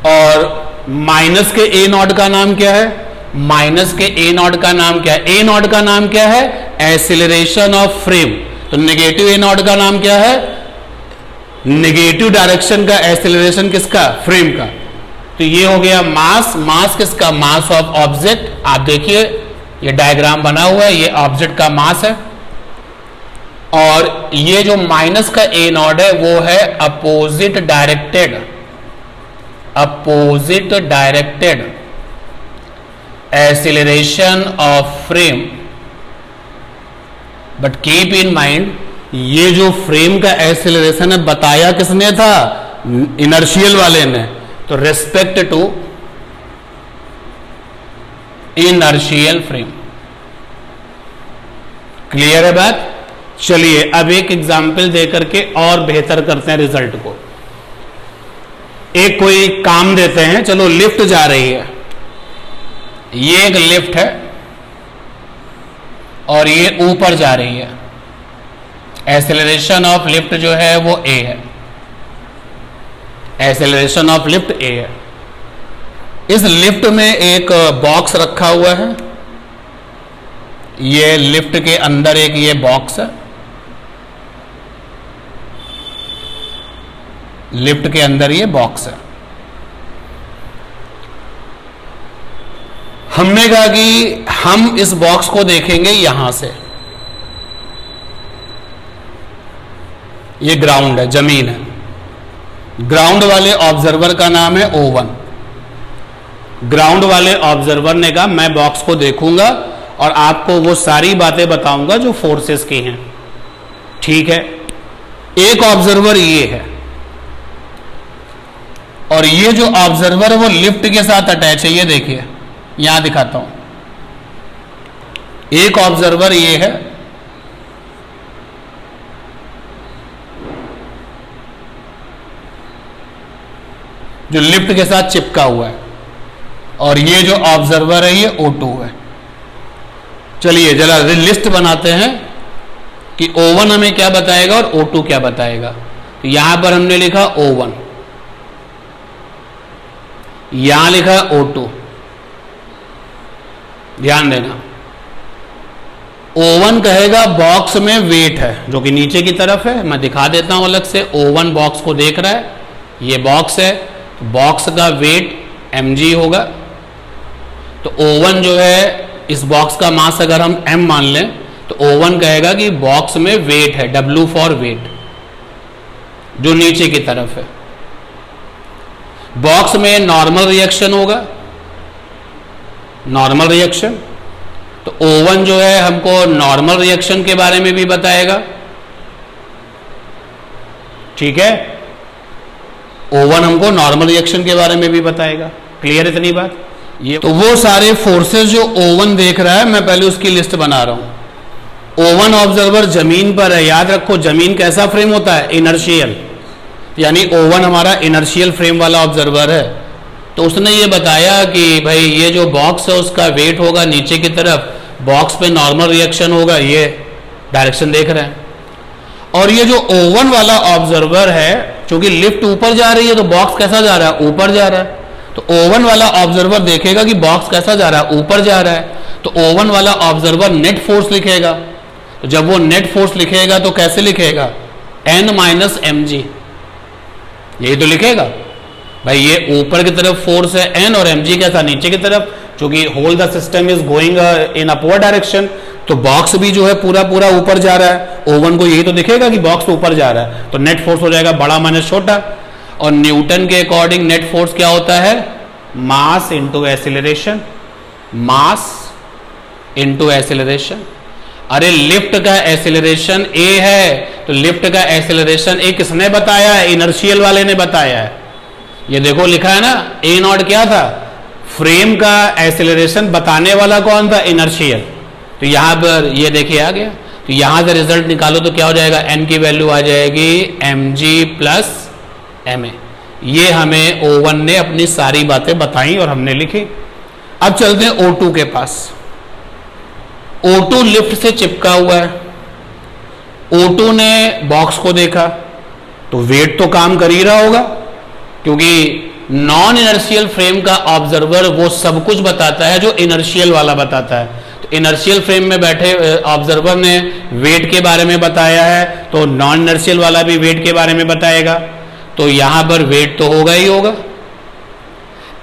और माइनस के a0 का नाम क्या है? माइनस के a0 का नाम क्या है? a0 का नाम क्या है? एक्सीलरेशन ऑफ फ्रेम, तो नेगेटिव ए नॉट का नाम क्या है? नेगेटिव डायरेक्शन का एक्सीलरेशन किसका? फ्रेम का। तो ये हो गया मास। मास किसका? Mass of object. आप देखिए ये डायग्राम बना हुआ है, ये ऑब्जेक्ट का मास है, और ये जो माइनस का ए नॉट है वो है opposite directed, opposite directed acceleration of frame. But keep in mind, ये जो फ्रेम का एक्सीलरेशन है बताया किसने था? इनर्शियल वाले ने। तो respect to inertial frame. Clear है बात? चलिए अब एक एग्जाम्पल देकर के और बेहतर करते हैं रिजल्ट को। एक कोई काम देते हैं, चलो लिफ्ट जा रही है, ये एक लिफ्ट है और ये ऊपर जा रही है। एक्सेलरेशन ऑफ लिफ्ट जो है वो ए है, एक्सेलरेशन ऑफ लिफ्ट ए है। इस लिफ्ट में एक बॉक्स रखा हुआ है, ये लिफ्ट के अंदर एक ये बॉक्स है, लिफ्ट के अंदर ये बॉक्स है। हमने कहा कि हम इस बॉक्स को देखेंगे यहां से, ये ग्राउंड है, जमीन है। ग्राउंड वाले ऑब्जर्वर का नाम है O1। ग्राउंड वाले ऑब्जर्वर ने कहा मैं बॉक्स को देखूंगा और आपको वो सारी बातें बताऊंगा जो फोर्सेस की हैं। ठीक है, एक ऑब्जर्वर ये है और ये जो ऑब्जर्वर है वो लिफ्ट के साथ अटैच है। ये देखिए यहां दिखाता हूं, एक ऑब्जर्वर ये है, जो लिफ्ट के साथ चिपका हुआ है, और ये जो ऑब्जर्वर है ये O2 है। चलिए जरा लिस्ट बनाते हैं कि O1 हमें क्या बताएगा और O2 क्या बताएगा। तो यहां पर हमने लिखा O1, यहां लिखा O2। ध्यान देना, O1 कहेगा बॉक्स में वेट है जो कि नीचे की तरफ है। मैं दिखा देता हूं अलग से। O1 बॉक्स को देख रहा है, ये बॉक्स है, तो बॉक्स का वेट mg होगा। तो O1 जो है, इस बॉक्स का मास अगर हम m मान लें तो O1 कहेगा कि बॉक्स में वेट है, W फॉर वेट, जो नीचे की तरफ है। बॉक्स में नॉर्मल रिएक्शन होगा, नॉर्मल रिएक्शन। तो O1 जो है हमको नॉर्मल रिएक्शन के बारे में भी बताएगा। ठीक है, O1 हमको नॉर्मल रिएक्शन के बारे में भी बताएगा। क्लियर इतनी बात? ये तो वो सारे फोर्सेस जो O1 देख रहा है, मैं पहले उसकी लिस्ट बना रहा हूं। O1 ऑब्जर्वर जमीन पर है, याद रखो जमीन कैसा फ्रेम होता है? इनर्शियल, यानी O1 हमारा इनर्शियल फ्रेम वाला ऑब्जर्वर है। तो उसने ये बताया कि भाई ये जो बॉक्स है उसका वेट होगा नीचे की तरफ, बॉक्स पे नॉर्मल रिएक्शन होगा, ये डायरेक्शन देख रहे हैं। और ये जो O1 वाला ऑब्जर्वर है, क्योंकि लिफ्ट ऊपर जा रही है तो बॉक्स कैसा जा रहा है? ऊपर जा रहा है। तो O1 वाला ऑब्जर्वर देखेगा कि बॉक्स कैसा जा रहा है? ऊपर जा रहा है। तो O1 वाला ऑब्जर्वर नेट फोर्स लिखेगा। तो जब वो नेट फोर्स लिखेगा तो कैसे लिखेगा? N माइनस mg, यही तो लिखेगा भाई। ये ऊपर की तरफ फोर्स है N और mg कैसा? नीचे की तरफ, क्योंकि whole the system is going in upward direction. तो बॉक्स भी जो है पूरा पूरा ऊपर जा रहा है। O1 को यही तो दिखेगा कि बॉक्स ऊपर जा रहा है, तो नेट फोर्स हो जाएगा बड़ा माइनस छोटा। और न्यूटन के अकॉर्डिंग नेट फोर्स क्या होता है? Mass into acceleration, mass into acceleration. अरे लिफ्ट का एक्सीलरेशन a है, तो लिफ्ट का एक्सीलरेशन a किसने बताया है? इनर्शियल वाले ने बताया है। ये देखो लिखा है ना, a नॉट क्या था? फ्रेम का एक्सीलरेशन बताने वाला कौन था? इनर्शियल। तो यहां पर ये देखिए आ गया। तो यहां से रिजल्ट निकालो तो क्या हो जाएगा? n की वैल्यू आ जाएगी mg प्लस ma। ये हमें O1 ने अपनी सारी बातें बताई और हमने लिखी। अब चलते हैं O2 के पास। O2 लिफ्ट से चिपका हुआ है। O2 ने बॉक्स को देखा तो वेट तो काम कर ही रहा होगा, क्योंकि नॉन इनर्शियल फ्रेम का ऑब्जर्वर वो सब कुछ बताता है जो इनर्शियल वाला बताता है। तो इनर्शियल फ्रेम में बैठे ऑब्जर्वर ने वेट के बारे में बताया है, तो नॉन इनर्शियल वाला भी वेट के बारे में बताएगा, तो यहां पर वेट तो होगा ही होगा।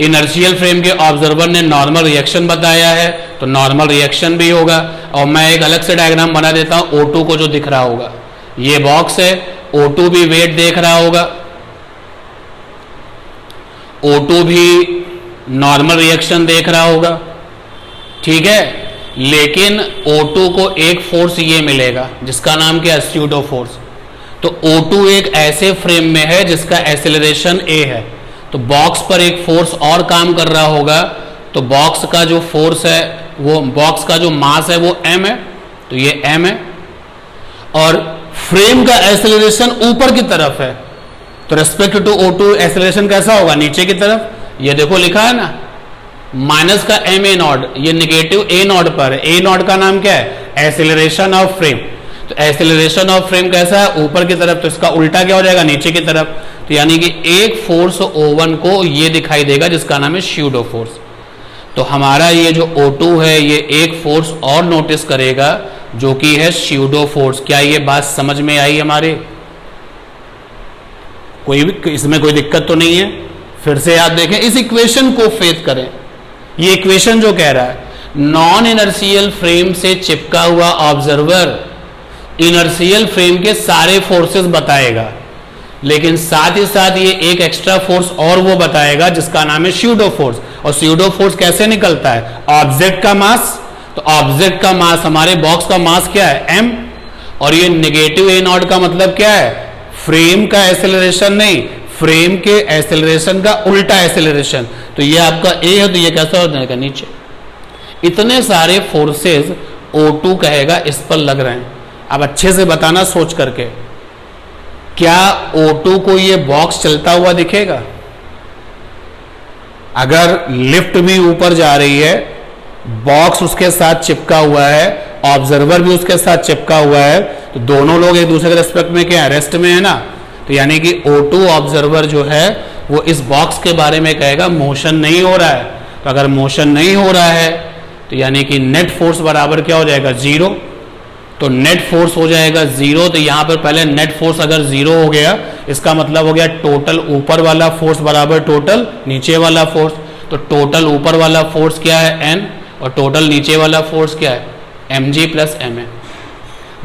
इनर्शियल फ्रेम के ऑब्जर्वर ने नॉर्मल रिएक्शन बताया है, तो नॉर्मल रिएक्शन भी होगा। और मैं एक अलग से डायग्राम बना देता हूं, O2 को जो दिख रहा होगा, ये बॉक्स है, O2 भी वेट देख रहा होगा, O2 भी नॉर्मल रिएक्शन देख रहा होगा, ठीक है। लेकिन O2 को एक फोर्स ये मिलेगा जिसका नाम क्या है, स्यूडो फोर्स। तो O2 एक ऐसे फ्रेम में है जिसका एक्सेलरेशन a है, तो बॉक्स पर एक फोर्स और काम कर रहा होगा, तो बॉक्स का जो फोर्स है, वो बॉक्स का जो मास है वो m है, तो ये m है। और फ्रेम का एक्सेलरेशन ऊपर की तरफ है, तो रेस्पेक्ट टू O2 एक्सेलरेशन कैसा होगा, नीचे की तरफ। ये देखो लिखा है ना, माइनस का m a नॉट, ये निगेटिव a नॉट पर है। a नॉट का नाम क्या है, एक्सेलरेशन ऑफ फ्रेम। तो एक्सेलरेशन ऑफ फ्रेम कैसा है, ऊपर की तरफ, तो इसका उल्टा क्या हो जाएगा, नीचे की तरफ। तो यानी कि एक फोर्स O1 को ये दिखाई देगा जिसका नाम है स्यूडो फोर्स। तो हमारा ये जो O2 है, ये एक फोर्स और नोटिस करेगा जो कि है स्यूडो फोर्स। क्या ये बात समझ में आई हमारे, कोई भी इसमें कोई दिक्कत तो नहीं है। फिर से याद देखें, इस इक्वेशन को फेस करें। ये इक्वेशन जो कह रहा है, नॉन इनर्शियल फ्रेम से चिपका हुआ ऑब्जर्वर इनर्शियल फ्रेम के सारे फोर्सेस बताएगा, लेकिन साथ ही साथ ये एक एक्स्ट्रा फोर्स और वो बताएगा जिसका नाम है स्यूडो फोर्स। और स्यूडो फोर्स कैसे निकलता है, ऑब्जेक्ट का मास। तो ऑब्जेक्ट का मास, हमारे बॉक्स का मास क्या है, m। और ये नेगेटिव a नॉट का मतलब क्या है, फ्रेम का एक्सेलरेशन नहीं, फ्रेम के एक्सेलरेशन का उल्टा एक्सेलरेशन। तो ये आपका a है, तो ये कैसा हो जाएगा, नीचे। इतने सारे फोर्सेस O2 कहेगा इस पर लग रहे हैं। अब अच्छे से बताना सोच करके, क्या O2 को ये बॉक्स चलता हुआ दिखेगा? अगर लिफ्ट भी ऊपर जा रही है, बॉक्स उसके साथ चिपका हुआ है, ऑब्जर्वर भी उसके साथ चिपका हुआ है, तो दोनों लोग एक दूसरे के रेस्पेक्ट में क्या है, रेस्ट में है ना। तो यानी कि O2 ऑब्जर्वर जो है वो इस बॉक्स के बारे में कहेगा मोशन नहीं हो रहा है। तो अगर मोशन नहीं हो रहा है तो यानी कि नेट फोर्स बराबर क्या हो जाएगा, जीरो। तो नेट फोर्स हो जाएगा जीरो। तो यहां पर पहले नेट फोर्स अगर जीरो हो गया, इसका मतलब हो गया टोटल ऊपर वाला फोर्स बराबर टोटल नीचे वाला फोर्स। तो टोटल ऊपर वाला फोर्स क्या है, N, और टोटल नीचे वाला फोर्स क्या है, mg प्लस ma।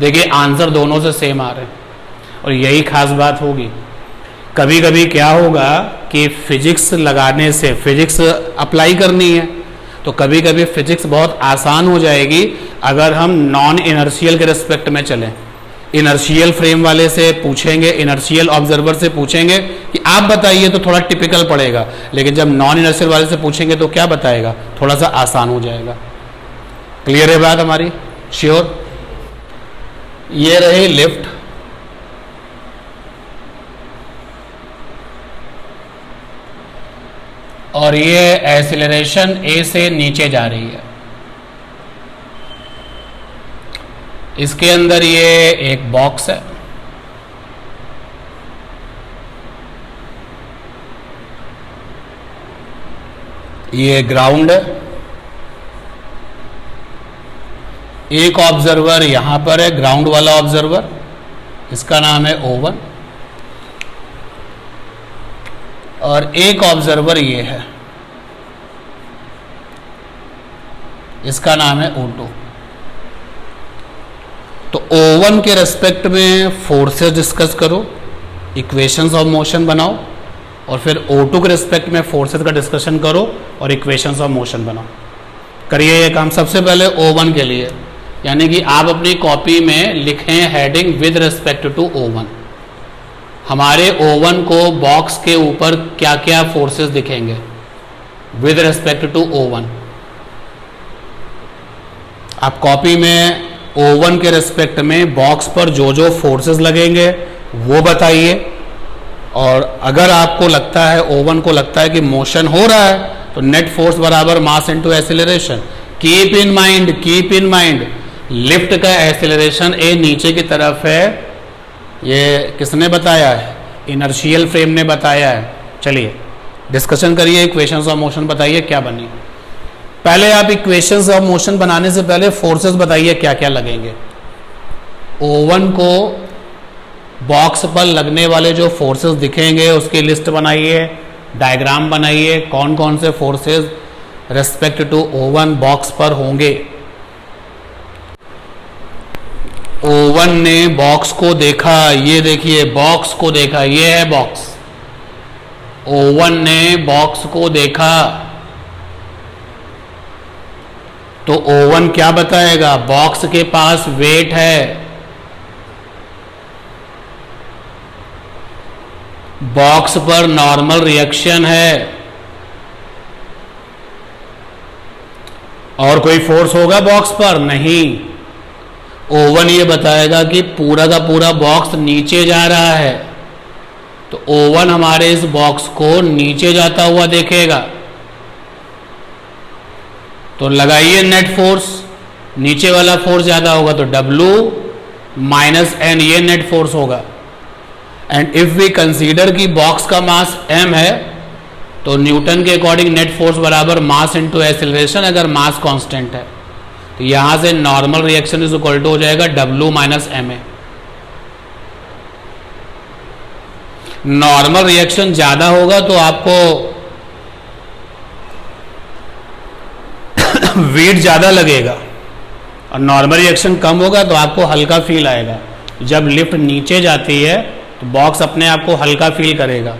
देखिए आंसर दोनों से सेम आ रहे हैं, और यही खास बात होगी। कभी कभी क्या होगा कि फिजिक्स लगाने से, फिजिक्स अप्लाई करनी है, तो कभी कभी फिजिक्स बहुत आसान हो जाएगी अगर हम नॉन इनर्शियल के रेस्पेक्ट में चलें। इनर्शियल फ्रेम वाले से पूछेंगे, इनर्शियल ऑब्जर्वर से पूछेंगे कि आप बताइए, तो थोड़ा टिपिकल पड़ेगा। लेकिन जब नॉन इनर्शियल वाले से पूछेंगे तो क्या बताएगा, थोड़ा सा आसान हो जाएगा। क्लियर है बात हमारी, श्योर। ये रही लिफ्ट, और ये एक्सीलरेशन A से नीचे जा रही है। इसके अंदर ये एक बॉक्स है, ये ग्राउंड है। एक ऑब्जर्वर यहां पर है, ग्राउंड वाला ऑब्जर्वर, इसका नाम है O1, और एक ऑब्जर्वर ये है, इसका नाम है O2। तो O1 के रेस्पेक्ट में फोर्सेस डिस्कस करो, इक्वेशंस ऑफ मोशन बनाओ, और फिर O2 के रेस्पेक्ट में फोर्सेस का डिस्कशन करो और इक्वेशंस ऑफ मोशन बनाओ। करिए ये काम। सबसे पहले O1 के लिए, यानी कि आप अपनी कॉपी में लिखें heading with respect to O1। हमारे O1 को बॉक्स के ऊपर क्या क्या फोर्सेस दिखेंगे विद रेस्पेक्ट टू O1। आप कॉपी में O1 के रेस्पेक्ट में बॉक्स पर जो जो फोर्सेस लगेंगे वो बताइए। और अगर आपको लगता है, O1 को लगता है कि मोशन हो रहा है, तो नेट फोर्स बराबर mass into acceleration. Keep in mind lift का एक्सीलरेशन A नीचे की तरफ है। ये किसने बताया है, इनर्शियल फ्रेम ने बताया है। चलिए डिस्कशन करिए, इक्वेशंस ऑफ मोशन बताइए क्या बनी। पहले आप इक्वेशंस ऑफ मोशन बनाने से पहले फोर्सेस बताइए क्या क्या लगेंगे। O1 को बॉक्स पर लगने वाले जो फोर्सेस दिखेंगे उसकी लिस्ट बनाइए, डायग्राम बनाइए, कौन कौन से forces respect to O1 box पर होंगे। O1 ने बॉक्स को देखा, ये देखिए बॉक्स को देखा, ये है बॉक्स। O1 ने बॉक्स को देखा तो O1 क्या बताएगा, बॉक्स के पास वेट है, बॉक्स पर नॉर्मल रिएक्शन है, और कोई फोर्स होगा बॉक्स पर? नहीं। O1 ये बताएगा कि पूरा का पूरा बॉक्स नीचे जा रहा है, तो O1 हमारे इस बॉक्स को नीचे जाता हुआ देखेगा। तो लगाइए नेट फोर्स, नीचे वाला फोर्स ज्यादा होगा तो W माइनस N, ये नेट फोर्स होगा। एंड इफ वी कंसीडर कि बॉक्स का मास m है तो न्यूटन के अकॉर्डिंग नेट फोर्स बराबर मास इंटू एक्सेलरेशन, अगर मास कांस्टेंट है तो यहां से normal reaction is equal to हो जाएगा W minus ma। Normal reaction ज्यादा होगा तो आपको वेट ज्यादा लगेगा, और नॉर्मल रिएक्शन कम होगा तो आपको हल्का फील आएगा। जब लिफ्ट नीचे जाती है तो बॉक्स अपने आप को हल्का फील करेगा।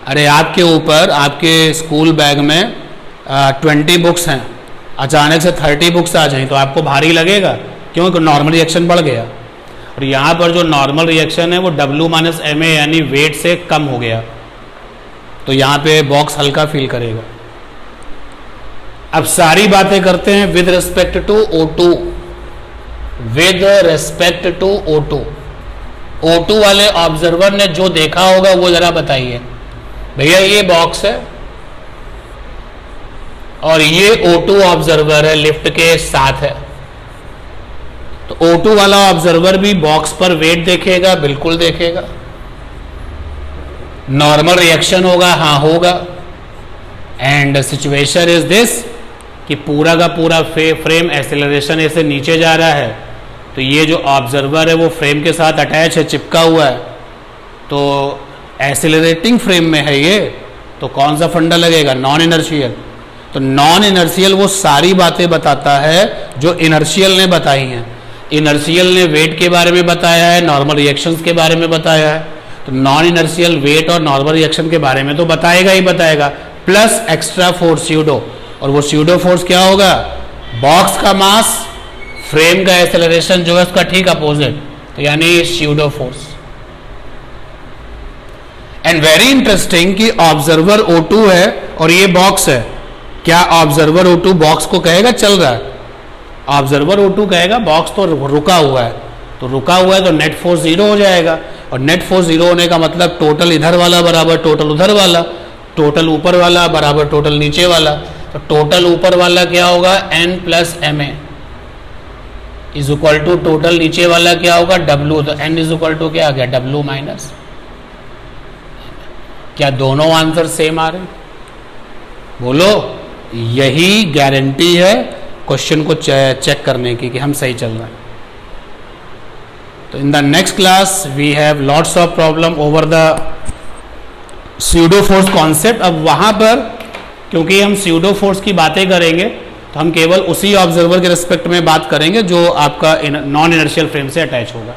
अरे आपके ऊपर आपके स्कूल बैग में 20 बुक्स हैं, अचानक से 30 बुक्स आ जाएं तो आपको भारी लगेगा, क्योंकि नॉर्मल रिएक्शन बढ़ गया। और यहाँ पर जो नॉर्मल रिएक्शन है वो W माइनस ma यानी वेट से कम हो गया, तो यहाँ पे बॉक्स हल्का फील करेगा। अब सारी बातें करते हैं with respect to O2। With respect to O2 वाले ऑब्जर्वर ने जो देखा होगा वो जरा बताइए। भैया ये बॉक्स है और ये O2 ऑब्जर्वर है, लिफ्ट के साथ है, तो O2 वाला ऑब्जर्वर भी बॉक्स पर वेट देखेगा, बिल्कुल देखेगा। नॉर्मल रिएक्शन होगा, हाँ होगा। एंड सिचुएशन इज दिस कि पूरा का पूरा फ्रेम एक्सेलरेशन ऐसे नीचे जा रहा है, तो ये जो ऑब्जर्वर है वो फ्रेम के साथ अटैच है, चिपका हुआ है, तो एक्सेलरेटिंग फ्रेम में है ये, तो कौन सा फंडा लगेगा, नॉन इनर्शियल। तो नॉन इनर्शियल वो सारी बातें बताता है जो इनर्शियल ने बताई हैं। इनर्शियल ने वेट के बारे में बताया है, नॉर्मल रिएक्शंस के बारे में बताया है, तो नॉन इनर्शियल वेट और नॉर्मल रिएक्शन के बारे में तो बताएगा ही बताएगा, प्लस एक्स्ट्रा फोर्स स्यूडो। और वो स्यूडो फोर्स क्या होगा, बॉक्स का मास, फ्रेम का एक्सेलरेशन जो है उसका ठीक अपोजिट, तो यानी pseudo force. And very interesting कि ऑब्जर्वर O2 है और ये बॉक्स है, क्या ऑब्जर्वर O2 बॉक्स को कहेगा चल रहा है? ऑब्जर्वर O2 कहेगा बॉक्स तो रुका हुआ है, तो रुका हुआ है तो नेट फोर्स जीरो हो जाएगा, और नेट फोर्स जीरो होने का मतलब टोटल इधर वाला बराबर टोटल उधर वाला, टोटल ऊपर वाला बराबर टोटल नीचे वाला। तो टोटल ऊपर वाला क्या होगा, N plus ma is equal to total नीचे वाला क्या होगा, W। तो N इज इक्वल टू क्या आ गया, W माइनस। क्या दोनों आंसर सेम आ रहे? बोलो, यही गारंटी है क्वेश्चन को चेक करने की कि हम सही चल रहे हैं। तो in the next class we have lots of problem over the pseudo force concept. अब वहां पर क्योंकि हम स्यूडो फोर्स की बातें करेंगे तो हम केवल उसी ऑब्जर्वर के रिस्पेक्ट में बात करेंगे जो आपका नॉन इनर्शियल फ्रेम से अटैच होगा।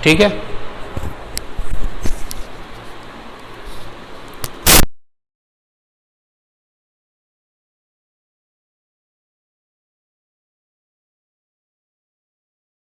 ठीक है।